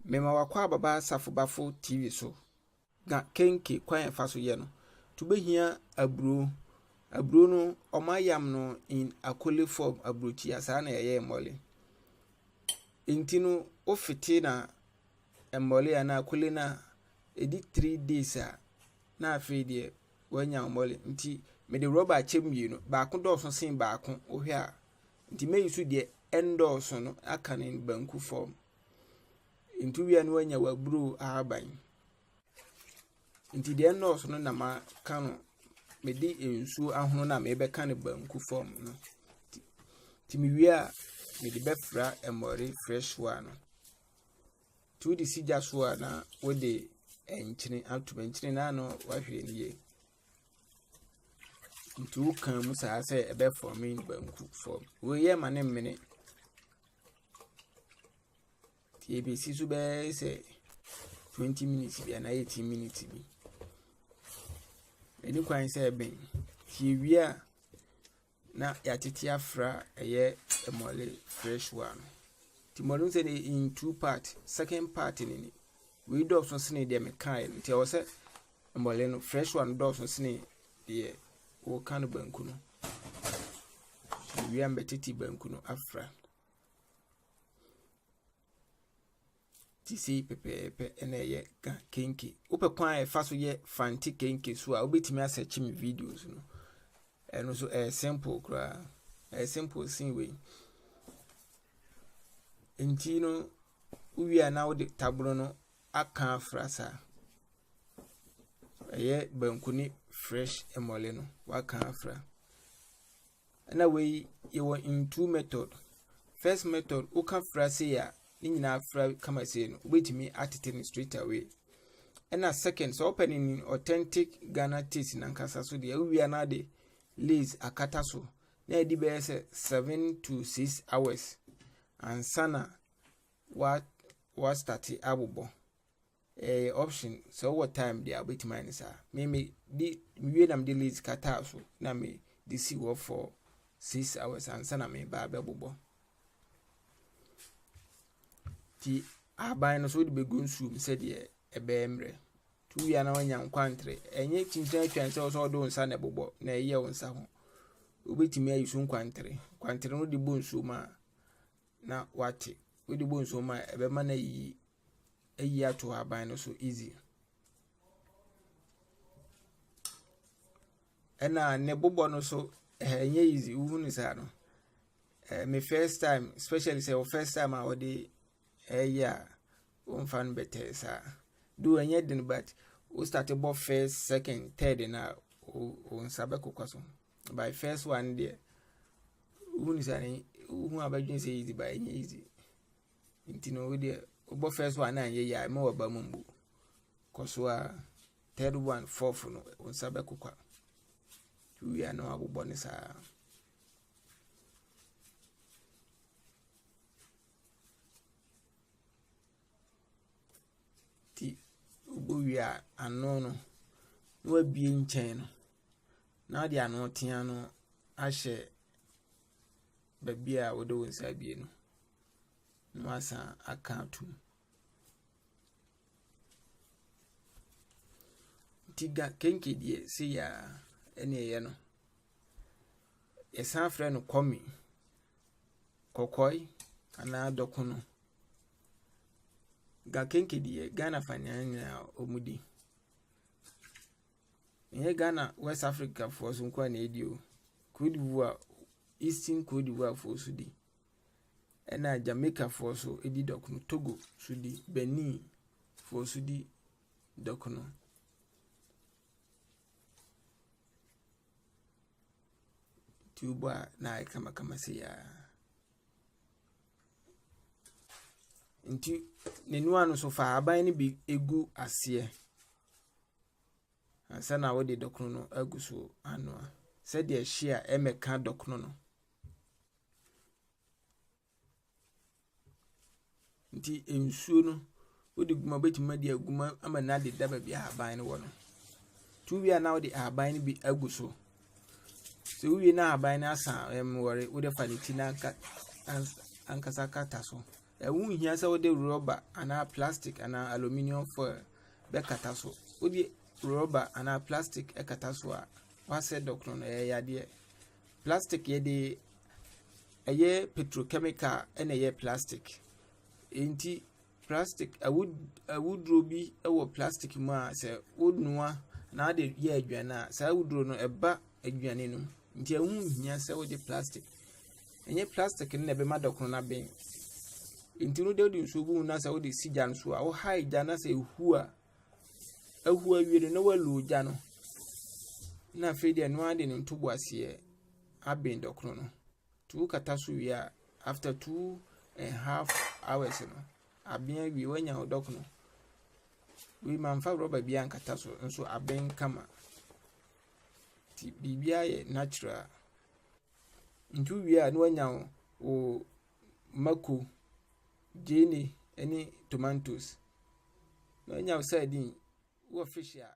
mema wakwa baba safobafo TV so Ga Kenkey kwan fa so ye no to behia aburo no omayam no in akole form abrochi asa na ye mole intino ofite na mole na akole na edi 3 days na afi de wanya mole nti me de rubber chemwie no ba ko do so sin ba ko ohwe a nti meyi so de endorse no aka ne banku form nti wia no wanya waburo aban nti de endorse no na ma ka no me di ensu ahono na me be ka ne banku form no ti mi wia me de befra emori fresh one tu di sija so na wo de enchini atu enchini na no wahwe niye ntu kan mu sa se ebe forming banku form wo ye mane mene ti ebisi so be se 20 minutes bi na 18 minutes bi eni kwan se ben ti wia na yatete afra eye emole fresh one ti modun se in two part second part ni we do so sene de me kan ti o se emole no fresh one do so sene de o kan banku no wia mbetiti banku no afra ti si pepe eneye Ga Kenkey upe kwan fa so ye fanti Kenkey so a obetimi asearch me videos no eno so simple kra simple sin we entino uwia na wo de tabro no aka afra sa eye banku ni fresh emole no waka afra na we you in two method first method uka fra say ya ni nyina afra kama say no obetimi atete straight away and second so opening authentic Ghana taste na nkasa so de uwia na de lace akata so na edi be 7 to 6 hours and sana what start abubo option so what time they are bit minus me di we na me lace kata so na me di see work for 6 hours and sana me ba abubo ti aban no so de begun su said ye ebemre tu ya na wanya nkwantre enye tintin atwan se so do nsa na bobo na eye wonsa ho obetimi ayisu nkwantre no de bonsu ma na wate we de bonsu ma ebe ma na yi ayi ato aban no so easy ena ne bobo no so enye easy uhunu sa no me first time especially say first time I would yeah fan better sa do enye din but we start about first second third na on sabe kokoso by first one there uhunu sa ni uhunu abadwin say easy by enye easy intino we there obo first one na yeah me waba mumbu koso a third one fourth no on sabe kokwa we are no abubo ni sa ti ubuya ano no no abie nchen no na de ano tia no ahye babia wo do wonsa bie no no asa akatu ti Ga Kenkey die se ya ene ye no esan frɛ no Kormi Kokoe ana dorkono Ga Kenkey die Ghana fanyanya omudi nye Ghana West Africa for so kwa na edio Cote d'Ivoire Eastern Cote d'Ivoire for so di ena Jamaica for so edi dorkono Togo so di Benin for so di dorkono tuba na kama se ya nti nenu anu so fa aban ni bi egu ase ansa na wo de dorkono no agu so anu a se de hia emeka dorkono no nti ensuo no wo de guma betima de aguma ama na de daba bi aban ni wo no tu wi na wo de aban ni bi agu so so we na aban na asa wore wo de fa ni tina ka ankasa kata so Ewu hia sɛ wode rubber ana plastic ana aluminium foil bɛkata so. Wode rubber ana plastic ɛkata so a wase dorkono no yade. Plastic yɛde ɛyɛ petrochemical ɛna ɛyɛ plastic. Enti plastic awuduro bi ɛwɔ plastic mu a sɛ wodnoa na ade yɛ aduane a saa awuduro no ɛba aduane no. Nti ewu hia sɛ wode plastic. Enye plastic no na ɛbɛma dorkono na ben. Enti no de nsuo gu na sɛ wode si gya no so a wo hai gya na sɛ ehu a ahu awie no walu gya no. Na afei de no ade no ntobo ase aben dorkono no. Tu kata so wie a after 2.5 hours no aben awie wanya dorkono. We manfa rubber bia nkata so nso aben kama. Ti bibia ye natural. Ntu wie a no wanya o mako GA any tomatoes. No wanya sardine wo fish a